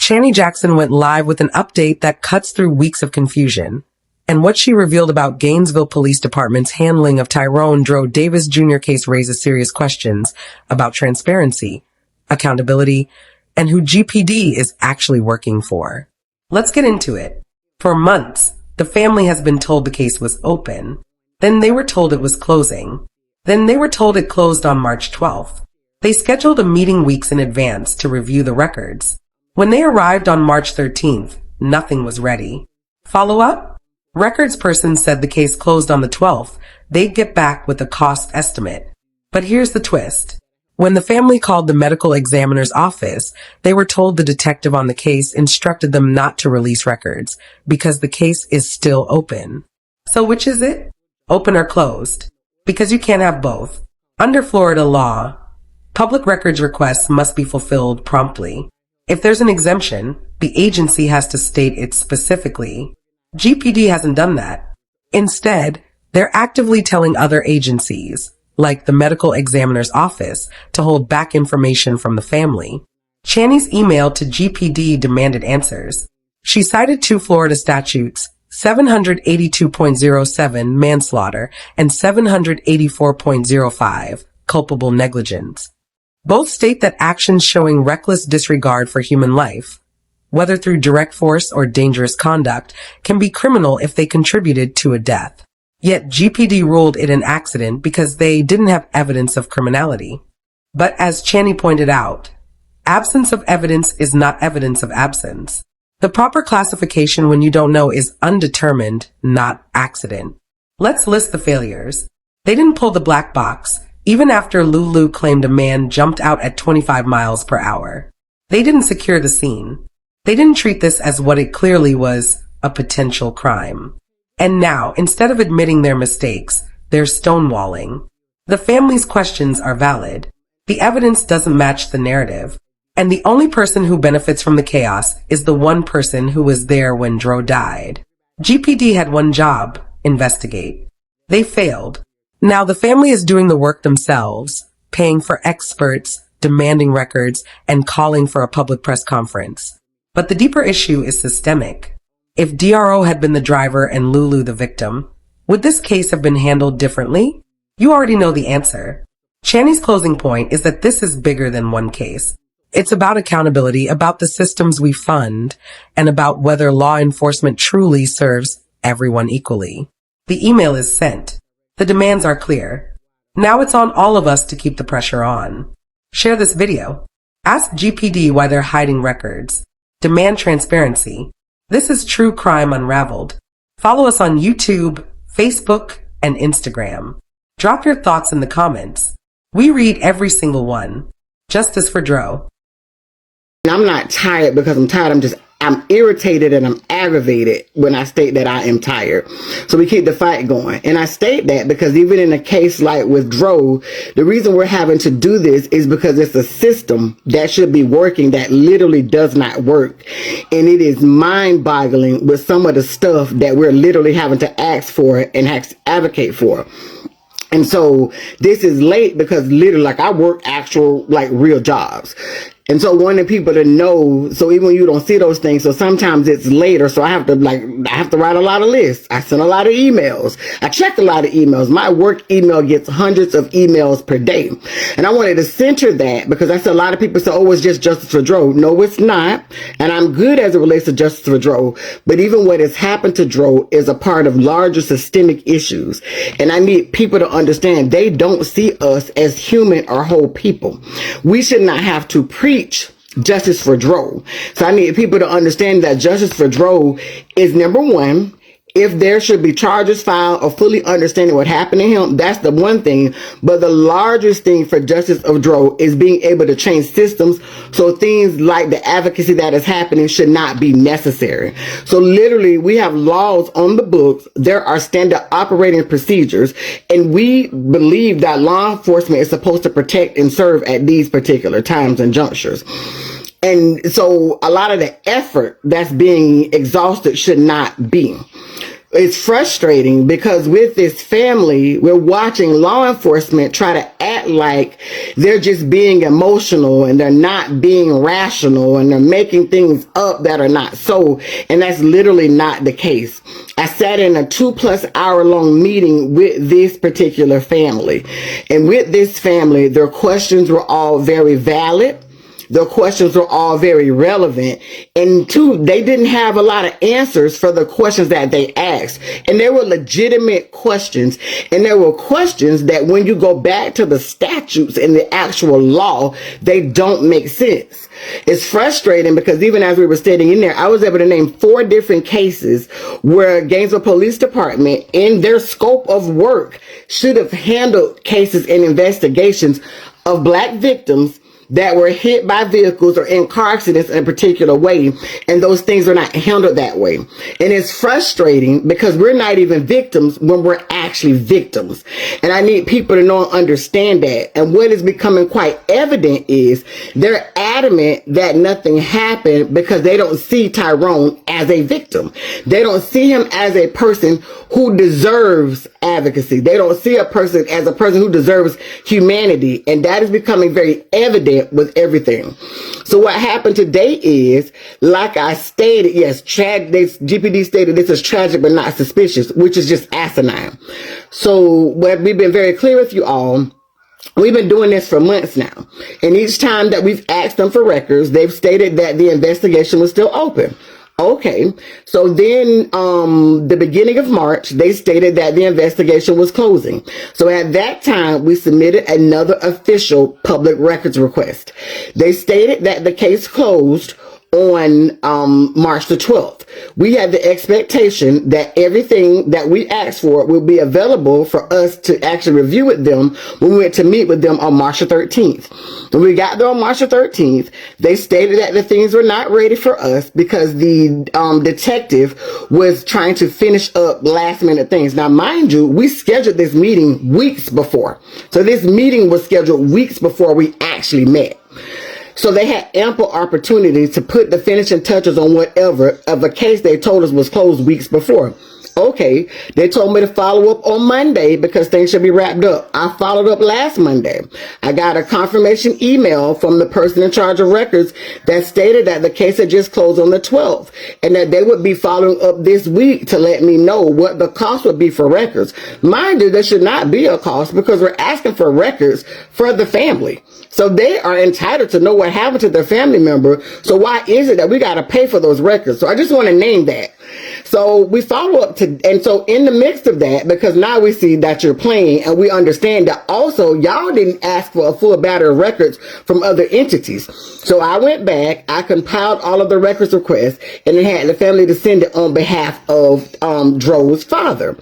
Chanae Jackson went live with an update that cuts through weeks of confusion. And what she revealed about Gainesville Police Department's handling of Tyrone Dro Davis Jr. case raises serious questions about transparency, accountability, and who GPD is actually working for. Let's get into it. For months, the family has been told the case was open. Then they were told it was closing. Then they were told it closed on March 12th. They scheduled a meeting weeks in advance to review the records. When they arrived on March 13th, nothing was ready. Follow-up? Records person said the case closed on the 12th. They'd get back with a cost estimate. But here's the twist. When the family called the medical examiner's office, they were told the detective on the case instructed them not to release records because the case is still open. So which is it? Open or closed? Because you can't have both. Under Florida law, public records requests must be fulfilled promptly. If there's an exemption, the agency has to state it specifically. GPD hasn't done that. Instead, they're actively telling other agencies, like the medical examiner's office, to hold back information from the family. Chanae's email to GPD demanded answers. She cited two Florida statutes, 782.07 manslaughter and 784.05 culpable negligence. Both state that actions showing reckless disregard for human life, whether through direct force or dangerous conduct, can be criminal if they contributed to a death. Yet GPD ruled it an accident because they didn't have evidence of criminality. But as Chanae pointed out, absence of evidence is not evidence of absence. The proper classification when you don't know is undetermined, not accident. Let's list the failures. They didn't pull the black box, even after Lulu claimed a man jumped out at 25 miles per hour. They didn't secure the scene. They didn't treat this as what it clearly was, a potential crime. And now, instead of admitting their mistakes, they're stonewalling. The family's questions are valid. The evidence doesn't match the narrative. And the only person who benefits from the chaos is the one person who was there when Dro died. GPD had one job: investigate. They failed. Now the family is doing the work themselves, paying for experts, demanding records, and calling for a public press conference. But the deeper issue is systemic. If DRO had been the driver and Lulu the victim, would this case have been handled differently? You already know the answer. Chanae's closing point is that this is bigger than one case. It's about accountability, about the systems we fund, and about whether law enforcement truly serves everyone equally. The email is sent. The demands are clear. Now it's on all of us to keep the pressure on. Share this video. Ask GPD why they're hiding records. Demand transparency. This is True Crime Unraveled. Follow us on YouTube, Facebook, and Instagram. Drop your thoughts in the comments. We read every single one. Justice for Dro. I'm not tired because I'm tired. I'm irritated and I'm aggravated when I state that I am tired. So we keep the fight going. And I state that because even in a case like with Dro, the reason we're having to do this is because it's a system that should be working that literally does not work. And it is mind-boggling with some of the stuff that we're literally having to ask for and advocate for. And so this is late because literally, like, I work actual, like, real jobs. And so wanting people to know, so even when you don't see those things, so sometimes it's later. So I have to write a lot of lists. I send a lot of emails. I check a lot of emails. My work email gets hundreds of emails per day. And I wanted to center that because I said a lot of people say, oh, it's just justice for Dro. No, it's not. And I'm good as it relates to justice for Dro. But even what has happened to Dro is a part of larger systemic issues. And I need people to understand they don't see us as human or whole people. We should not have to preach justice for Dro. So I need people to understand that justice for Dro is number one. If there should be charges filed or fully understanding what happened to him, that's the one thing. But the largest thing for justice of Dro is being able to change systems so things like the advocacy that is happening should not be necessary. So literally, we have laws on the books. There are standard operating procedures, and we believe that law enforcement is supposed to protect and serve at these particular times and junctures. And so a lot of the effort that's being exhausted should not be. it's frustrating because with this family, we're watching law enforcement try to act like they're just being emotional and they're not being rational and they're making things up that are not so. And that's literally not the case. I sat in a 2+ hour long meeting with this particular family. And with this family, their questions were all very valid. The questions were all very relevant. And two, they didn't have a lot of answers for the questions that they asked. And they were legitimate questions. And there were questions that when you go back to the statutes and the actual law, they don't make sense. It's frustrating because even as we were stating in there, I was able to name 4 different cases where Gainesville Police Department, in their scope of work, should have handled cases and investigations of Black victims that were hit by vehicles or in car accidents in a particular way, and those things are not handled that way. And it's frustrating because we're not even victims when we're actually victims. And I need people to know and understand that. And what is becoming quite evident is they're adamant that nothing happened because they don't see Tyrone as a victim. They don't see him as a person who deserves advocacy. They don't see a person as a person who deserves humanity. And that is becoming very evident with everything. So what happened today is, like I stated, yes, GPD stated this is tragic but not suspicious, which is just asinine. So we've been very clear with you all. We've been doing this for months now. And each time that we've asked them for records, they've stated that the investigation was still open. Okay, so then the beginning of March, they stated that the investigation was closing. So at that time, we submitted another official public records request. They stated that the case closed on March the 12th. We had the expectation that everything that we asked for would be available for us to actually review with them when we went to meet with them on March the 13th. When we got there on March the 13th, they stated that the things were not ready for us because the detective was trying to finish up last minute things. Now, mind you, we scheduled this meeting weeks before. So this meeting was scheduled weeks before we actually met. So they had ample opportunity to put the finishing touches on whatever of a case they told us was closed weeks before. Okay, they told me to follow up on Monday because things should be wrapped up. I followed up last Monday. I got a confirmation email from the person in charge of records that stated that the case had just closed on the 12th and that they would be following up this week to let me know what the cost would be for records. Mind you, there should not be a cost because we're asking for records for the family. So they are entitled to know what happened to their family member. So why is it that we got to pay for those records? So I just want to name that. So we follow up to, and so in the midst of that, because now we see that you're playing and we understand that also y'all didn't ask for a full battery of records from other entities. So I went back, I compiled all of the records requests and then had the family to send it on behalf of Dro's father.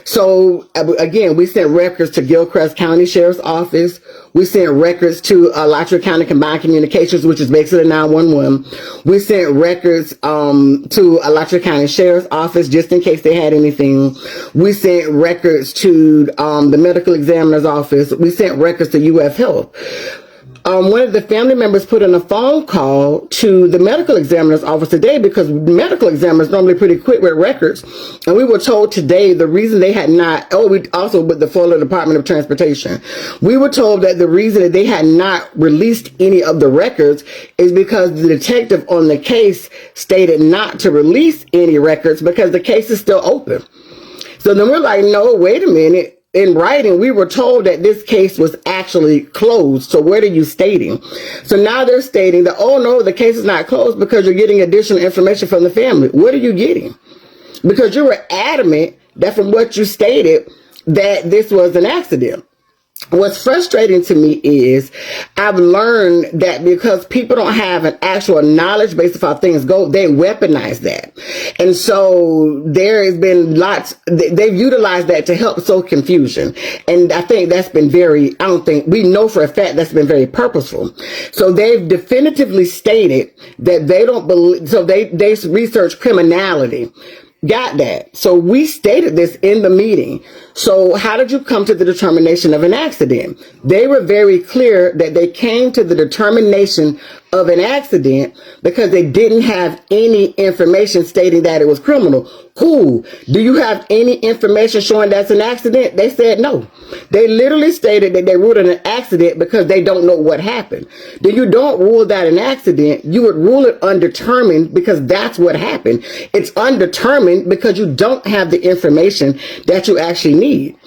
So again, we sent records to Gilchrist County Sheriff's Office. We sent records to Alachua County Combined Communications, which is basically 911. We sent records to Alachua County Sheriff's Office just in case they had anything. We sent records to the medical examiner's office. We sent records to UF Health. One of the family members put in a phone call to the medical examiner's office today because medical examiners normally pretty quick with records. And we were told today the reason they had not, we also with the Florida Department of Transportation, we were told that the reason that they had not released any of the records is because the detective on the case stated not to release any records because the case is still open. So then we're like, no, wait a minute. In writing, we were told that this case was actually closed. So what are you stating? So now they're stating that, oh no, the case is not closed because you're getting additional information from the family. What are you getting? Because you were adamant that from what you stated that this was an accident. What's frustrating to me is I've learned that because people don't have an actual knowledge base of how things go, they weaponize that. And so there has been they've utilized that to help sow confusion. And I think that's been we know for a fact that's been very purposeful. So they've definitively stated that they don't believe, so they research criminality. Got that. So we stated this in the meeting. So how did you come to the determination of an accident? They were very clear that they came to the determination of an accident because they didn't have any information stating that it was criminal. Cool. Do you have any information showing that's an accident? They said no. They literally stated that they ruled it an accident because they don't know what happened. Then you don't rule that an accident. You would rule it undetermined because that's what happened. It's undetermined because you don't have the information that you actually need.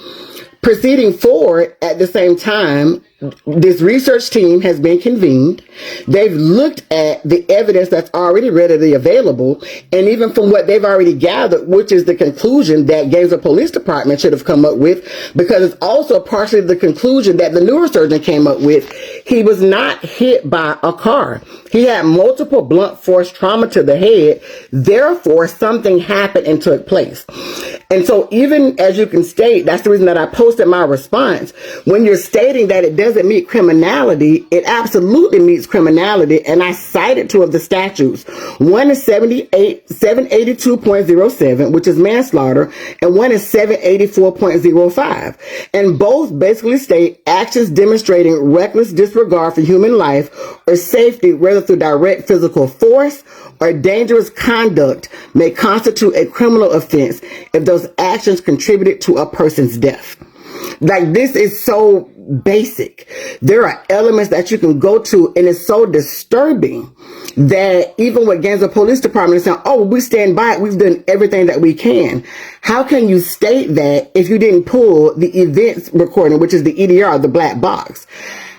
Proceeding forward, at the same time, this research team has been convened. They've looked at the evidence that's already readily available, and even from what they've already gathered, which is the conclusion that Gainesville Police Department should have come up with, because it's also partially the conclusion that the neurosurgeon came up with. He was not hit by a car. He had multiple blunt force trauma to the head. Therefore, something happened and took place. And so even as you can state, that's the reason that I posted my response. When you're stating that it doesn't meet criminality, it absolutely meets criminality. And I cited two of the statutes. One is 782.07, which is manslaughter, and one is 784.05. And both basically state actions demonstrating reckless disregard for human life or safety, whether through direct physical force or dangerous conduct, may constitute a criminal offense if those actions contributed to a person's death. Like, this is so basic. There are elements that you can go to, and it's so disturbing that even with Gainesville Police Department is saying, oh, we stand by it, we've done everything that we can. How can you state that if you didn't pull the events recording, which is the EDR, the black box?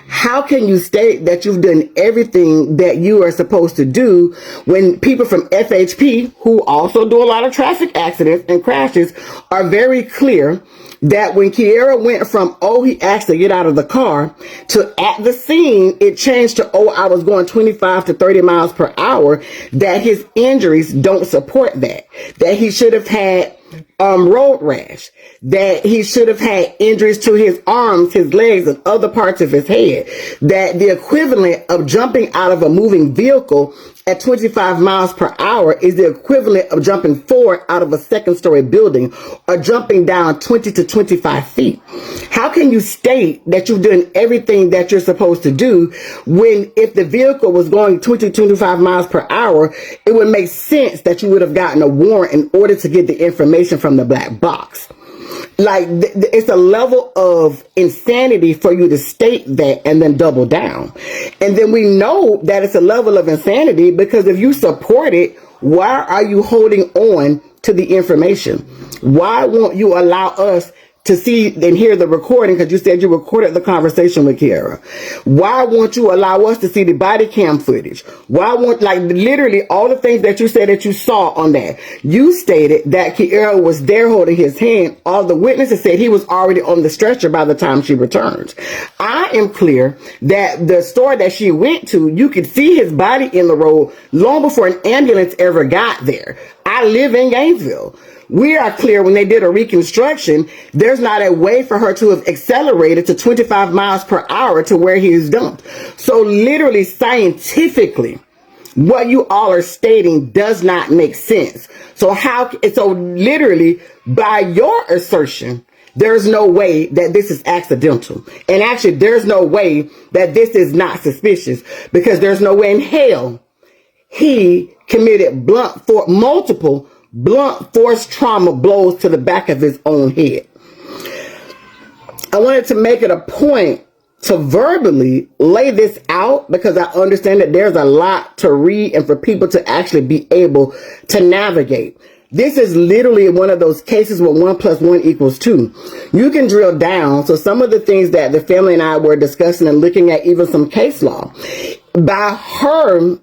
How can you state that you've done everything that you are supposed to do when people from FHP, who also do a lot of traffic accidents and crashes, are very clear that when Kiera went from, oh, he asked to get out of the car, to at the scene, it changed to, oh, I was going 25 to 30 miles per hour, that his injuries don't support that. That he should have had road rash, that he should have had injuries to his arms, his legs, and other parts of his head, that the equivalent of jumping out of a moving vehicle at 25 miles per hour is the equivalent of jumping forward out of a second-story building or jumping down 20 to 25 feet. How can you state that you've done everything that you're supposed to do when, if the vehicle was going 20 to 25 miles per hour, it would make sense that you would have gotten a warrant in order to get the information from the black box? Like, it's a level of insanity for you to state that and then double down. And then we know that it's a level of insanity because if you support it, why are you holding on to the information? Why won't you allow us to see and hear the recording? Because you said you recorded the conversation with Kiera. Why won't you allow us to see the body cam footage? Why won't, like, literally all the things that you said that you saw on that? You stated that Kiera was there holding his hand. All the witnesses said he was already on the stretcher by the time she returned. I am clear that the store that she went to, you could see his body in the road long before an ambulance ever got there. I live in Gainesville. We are clear when they did a reconstruction, there's not a way for her to have accelerated to 25 miles per hour to where he is dumped. So literally, scientifically, what you all are stating does not make sense. So literally, by your assertion, there's no way that this is accidental. And actually, there's no way that this is not suspicious, because there's no way in hell he committed multiple blunt force trauma blows to the back of his own head. I wanted to make it a point to verbally lay this out because I understand that there's a lot to read and for people to actually be able to navigate. This is literally one of those cases where 1 + 1 = 2. You can drill down. So some of the things that the family and I were discussing and looking at, even some case law, by her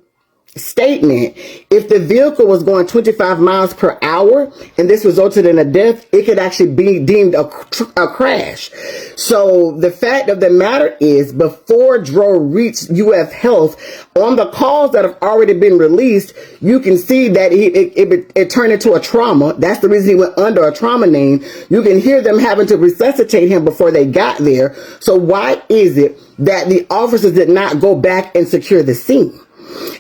statement, if the vehicle was going 25 miles per hour and this resulted in a death, it could actually be deemed a crash. So the fact of the matter is, before Dro reached UF Health, on the calls that have already been released, you can see that it turned into a trauma. That's the reason he went under a trauma name. You can hear them having to resuscitate him before they got there. So why is it that the officers did not go back and secure the scene?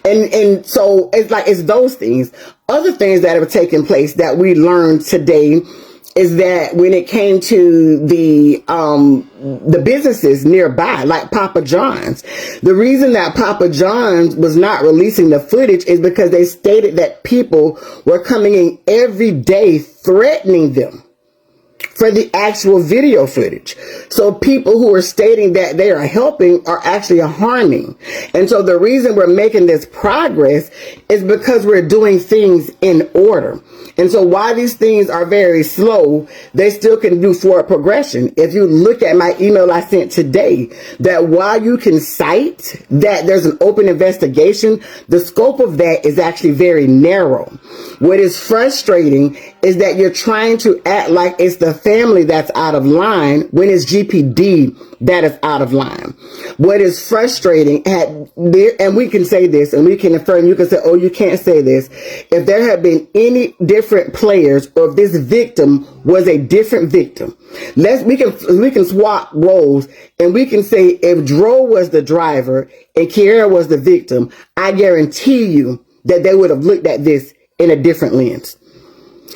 And so it's those things. Other things that have taken place that we learned today is that when it came to the businesses nearby, like Papa John's, the reason that Papa John's was not releasing the footage is because they stated that people were coming in every day threatening them for the actual video footage. So people who are stating that they are helping are actually harming. And so the reason we're making this progress is because we're doing things in order. And so while these things are very slow, they still can do forward progression. If you look at my email I sent today, that while you can cite that there's an open investigation, the scope of that is actually very narrow. What is frustrating is that you're trying to act like it's the family that's out of line when it's GPD that is out of line. What is frustrating, and we can say this, and we can affirm, you can say, oh, you can't say this. If there had been any different players, or if this victim was a different victim, we can swap roles, and we can say if Dro was the driver and Kiara was the victim, I guarantee you that they would have looked at this in a different lens.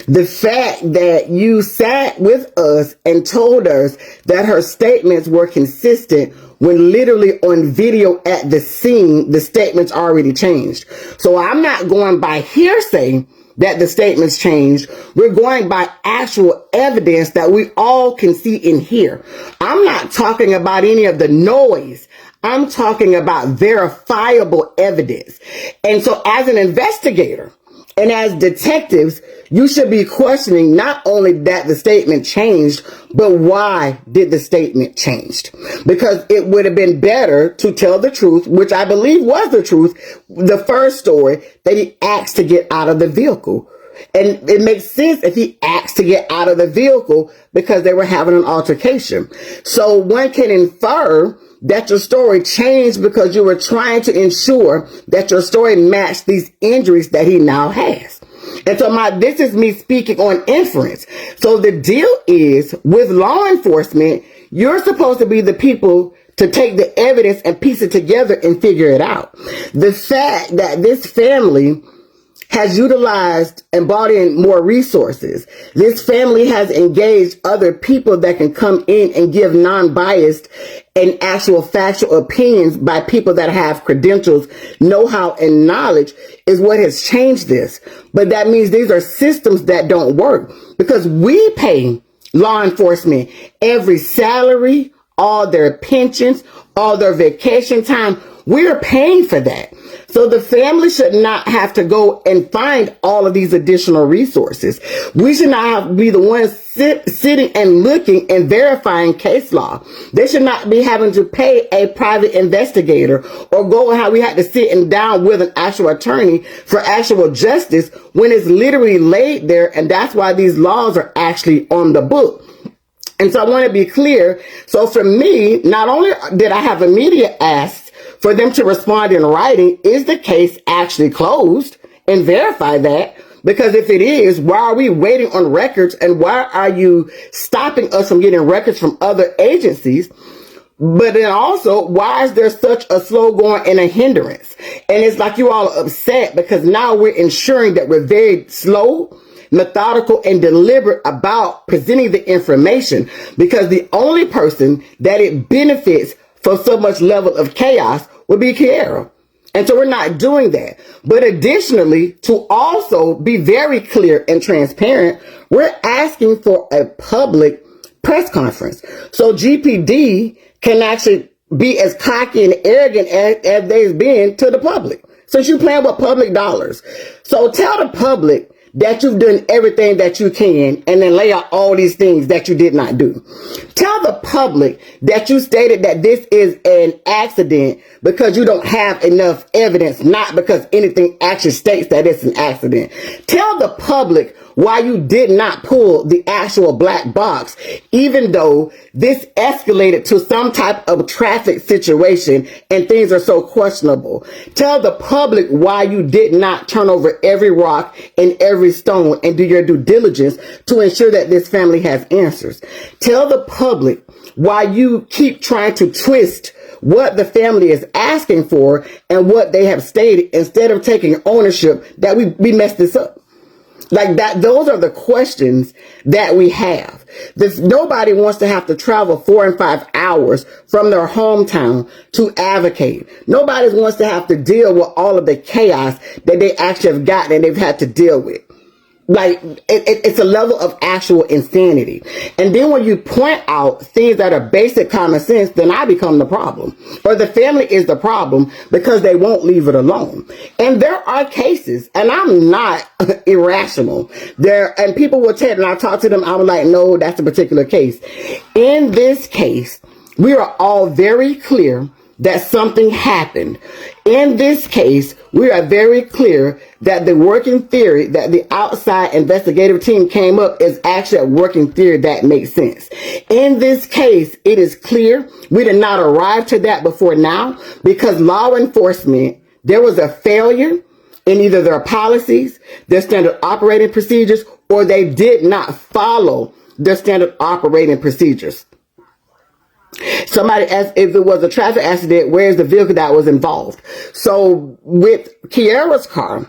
The fact that you sat with us and told us that her statements were consistent when literally on video at the scene, the statements already changed. So I'm not going by hearsay that the statements changed. We're going by actual evidence that we all can see and hear. I'm not talking about any of the noise. I'm talking about verifiable evidence. And so as an investigator, and as detectives, you should be questioning not only that the statement changed, but why did the statement change? Because it would have been better to tell the truth, which I believe was the truth, the first story, that he asked to get out of the vehicle. And it makes sense if he asked to get out of the vehicle because they were having an altercation. So one can infer that your story changed because you were trying to ensure that your story matched these injuries that he now has. And so this is me speaking on inference. So the deal is, with law enforcement, you're supposed to be the people to take the evidence and piece it together and figure it out. The fact that this family has utilized and brought in more resources. This family has engaged other people that can come in and give non-biased and actual factual opinions by people that have credentials, know-how, and knowledge is what has changed this. But that means these are systems that don't work because we pay law enforcement every salary, all their pensions, all their vacation time. We're paying for that. So the family should not have to go and find all of these additional resources. We should not have to be the ones sitting and looking and verifying case law. They should not be having to pay a private investigator or go how we had to sit and down with an actual attorney for actual justice when it's literally laid there. And that's why these laws are actually on the book. And so I want to be clear. So for me, not only did I have immediate asks for them to respond in writing, is the case actually closed, and verify that? Because if it is, why are we waiting on records, and why are you stopping us from getting records from other agencies? But then also, why is there such a slow going and a hindrance? And it's like you all are upset because now we're ensuring that we're very slow, methodical, and deliberate about presenting the information, because the only person that it benefits for so much level of chaos would be Kiara. And so we're not doing that. But additionally, to also be very clear and transparent, we're asking for a public press conference. So GPD can actually be as cocky and arrogant as they've been to the public. Since you're playing with public dollars. So tell the public that you've done everything that you can, and then lay out all these things that you did not do. Tell the public that you stated that this is an accident because you don't have enough evidence, not because anything actually states that it's an accident. Tell the public why you did not pull the actual black box, even though this escalated to some type of traffic situation and things are so questionable. Tell the public why you did not turn over every rock and every stone and do your due diligence to ensure that this family has answers. Tell the public why you keep trying to twist what the family is asking for and what they have stated instead of taking ownership that we messed this up. Like that, those are the questions that we have. Nobody wants to have to travel 4 and 5 hours from their hometown to advocate. Nobody wants to have to deal with all of the chaos that they actually have gotten and they've had to deal with. Like, it's a level of actual insanity. And then when you point out things that are basic common sense, then I become the problem. Or the family is the problem because they won't leave it alone. And there are cases, and I'm not irrational. And people will tell, and I talk to them, I'm like, no, that's a particular case. In this case, we are all very clear that something happened. In this case, we are very clear that the working theory that the outside investigative team came up is actually a working theory that makes sense. In this case, it is clear we did not arrive to that before now because law enforcement, there was a failure in either their policies, their standard operating procedures, or they did not follow their standard operating procedures. Somebody asked if it was a traffic accident, where's the vehicle that was involved? So with Kiara's car,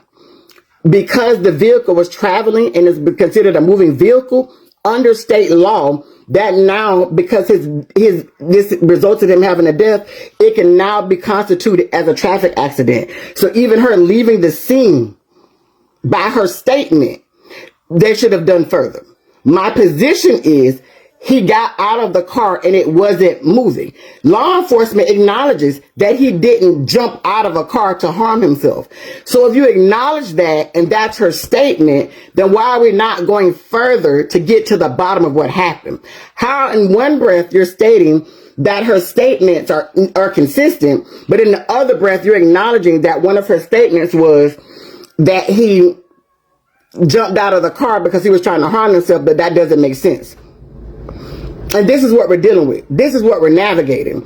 because the vehicle was traveling and is considered a moving vehicle under state law, that now, because this resulted in him having a death, it can now be constituted as a traffic accident. So even her leaving the scene by her statement, they should have done further. My position is he got out of the car and it wasn't moving. Law enforcement acknowledges that he didn't jump out of a car to harm himself. So if you acknowledge that and that's her statement, then why are we not going further to get to the bottom of what happened? How in one breath you're stating that her statements are consistent, but in the other breath you're acknowledging that one of her statements was that he jumped out of the car because he was trying to harm himself, but that doesn't make sense. And this is what we're dealing with. This is what we're navigating.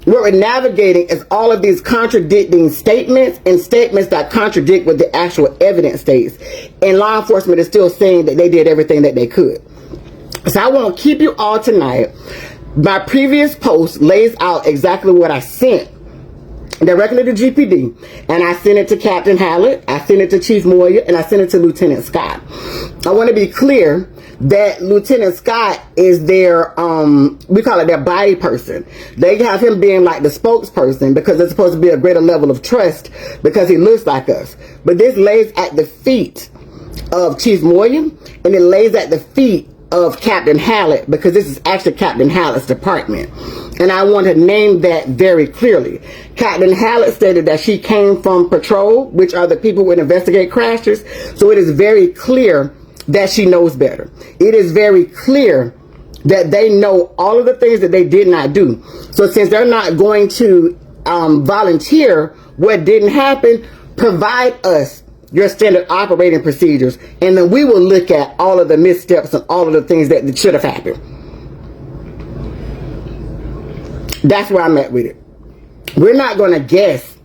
What we're navigating is all of these contradicting statements and statements that contradict what the actual evidence states. And law enforcement is still saying that they did everything that they could. So I won't keep you all tonight. My previous post lays out exactly what I sent directly to GPD, and I sent it to Captain Hallett, I sent it to Chief Moyer, and I sent it to Lieutenant Scott. I want to be clear that Lieutenant Scott is their, we call it their body person. They have him being like the spokesperson because it's supposed to be a greater level of trust because he looks like us. But this lays at the feet of Chief Moyer, and it lays at the feet of Captain Hallett because this is actually Captain Hallett's department. And I want to name that very clearly. Captain Hallett stated that she came from patrol, which are the people who investigate crashes. So it is very clear that she knows better. It is very clear that they know all of the things that they did not do. So since they're not going to volunteer what didn't happen, provide us your standard operating procedures, and then we will look at all of the missteps and all of the things that should have happened. That's where I'm at with it. We're not going to guess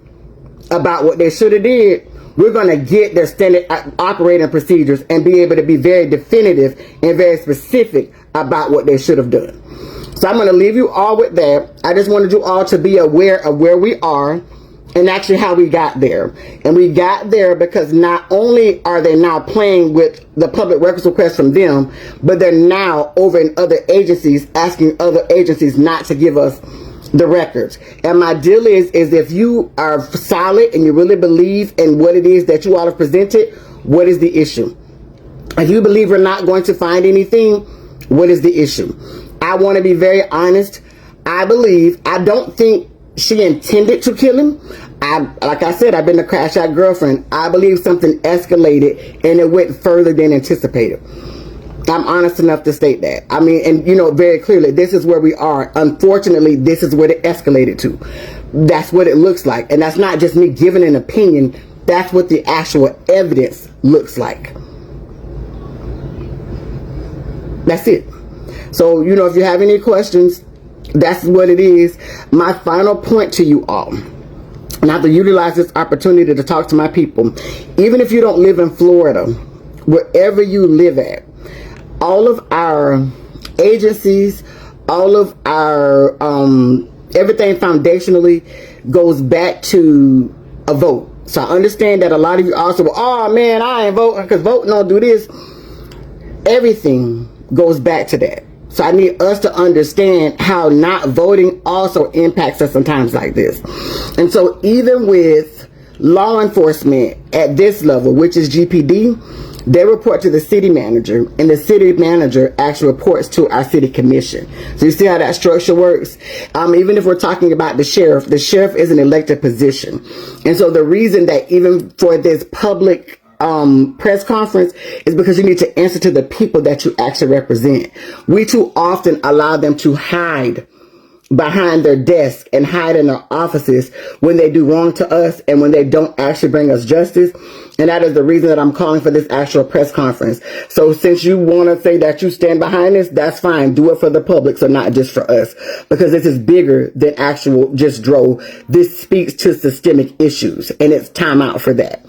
about what they should have did. We're going to get their standard operating procedures and be able to be very definitive and very specific about what they should have done. So I'm going to leave you all with that. I just wanted you all to be aware of where we are and actually how we got there. And we got there because not only are they now playing with the public records request from them, but they're now over in other agencies asking other agencies not to give us the records. And my deal is if you are solid and you really believe in what it is that you all have presented, what is the issue? If you believe we're not going to find anything, what is the issue? I want to be very honest. I don't think she intended to kill him. Like I said, I've been a crash out girlfriend. I believe something escalated and it went further than anticipated. I'm honest enough to state that. I mean, and you know, very clearly, this is where we are. Unfortunately, this is what it escalated to. That's what it looks like. And that's not just me giving an opinion. That's what the actual evidence looks like. That's it. So, you know, if you have any questions, that's what it is. My final point to you all, and I have to utilize this opportunity to talk to my people. Even if you don't live in Florida, wherever you live at, all of our agencies, all of our everything foundationally goes back to a vote. So I understand that a lot of you also, oh man, I ain't voting because voting don't do this. Everything goes back to that. So I need us to understand how not voting also impacts us in times like this. And so even with law enforcement at this level, which is GPD, they report to the city manager, and the city manager actually reports to our city commission. So you see how that structure works? Even if we're talking about the sheriff is an elected position. And so the reason that even for this public press conference is because you need to answer to the people that you actually represent. We too often allow them to hide behind their desk and hide in their offices when they do wrong to us and when they don't actually bring us justice. And that is the reason that I'm calling for this actual press conference. So since you want to say that you stand behind this, that's fine. Do it for the public, so not just for us, because this is bigger than actual just Dro. This speaks to systemic issues, and it's time out for that.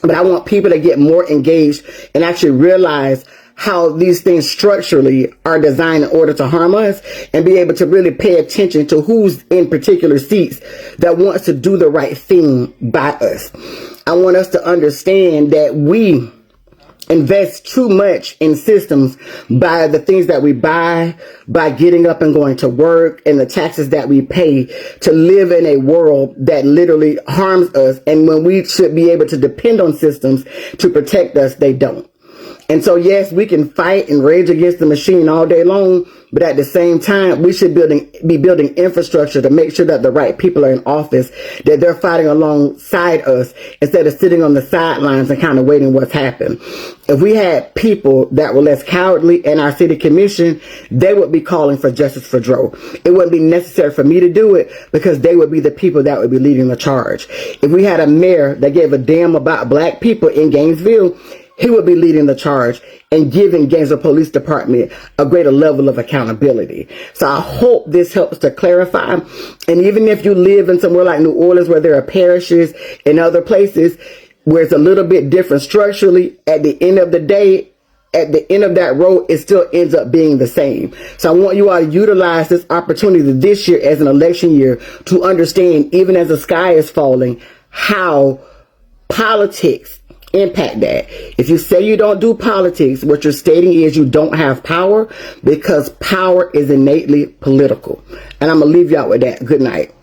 But I want people to get more engaged and actually realize how these things structurally are designed in order to harm us, and be able to really pay attention to who's in particular seats that wants to do the right thing by us. I want us to understand that we invest too much in systems by the things that we buy, by getting up and going to work, and the taxes that we pay to live in a world that literally harms us. And when we should be able to depend on systems to protect us, they don't. And so, yes, we can fight and rage against the machine all day long, but at the same time, we should be building infrastructure to make sure that the right people are in office, that they're fighting alongside us instead of sitting on the sidelines and kind of waiting what's happened. If we had people that were less cowardly in our city commission, they would be calling for justice for Dro. It wouldn't be necessary for me to do it because they would be the people that would be leading the charge. If we had a mayor that gave a damn about black people in Gainesville, he would be leading the charge and giving Gainesville Police Department a greater level of accountability. So I hope this helps to clarify. And even if you live in somewhere like New Orleans, where there are parishes and other places where it's a little bit different structurally, at the end of the day, at the end of that road, it still ends up being the same. So I want you all to utilize this opportunity this year as an election year to understand, even as the sky is falling, how politics impact that. If you say you don't do politics, what you're stating is you don't have power, because power is innately political. And I'm going to leave y'all with that. Good night.